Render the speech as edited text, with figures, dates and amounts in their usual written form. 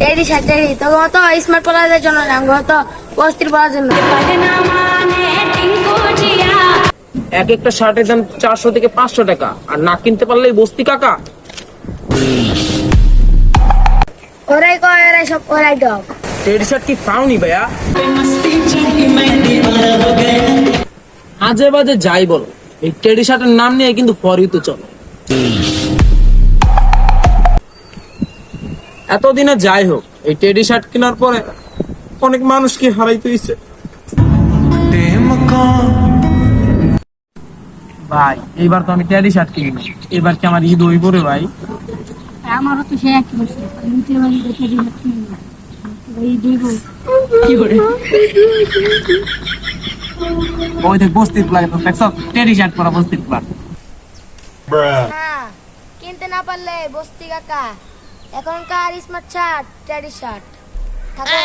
Teddy shirt teddy তখন তো smart পলাদের জন্য না তো বস্তির পলার জন্য। এক একটা শার্টের দাম 400 থেকে 500 টাকা, আর না কিনতে পারলেই বস্তি কাকা। ওরাই কয় ওরাই সব ওরাই ডব। টেডি শার্ট কি ফাউনি ভাইয়া? আজে বাজে যাই বলো, এই টেডি শার্টের নাম নিয়ে কিন্তু পরই তো চলো। এতদিনে যাই হোক, এই টেডি শার্ট কেনার পরে অনেক মানুষ কি হারাইতে হইছে। ভাই এইবার তো আমি টেডি শার্ট কিনি, এবার কি আমার ঈদ হইব রে ভাই? আমারও তো সে একই বসে নিচের বাড়ি দেখে দিচ্ছি এই দুই বউ কি করে ওই দেখ বস্তির প্লাগ তো দেখছ, টেডি শার্ট পরা বস্তির প্লাগ। হ্যাঁ কিনতে না পারলে বস্তি কাকা এখনকার স্মার্ট শার্ট টেডি শার্ট থাকো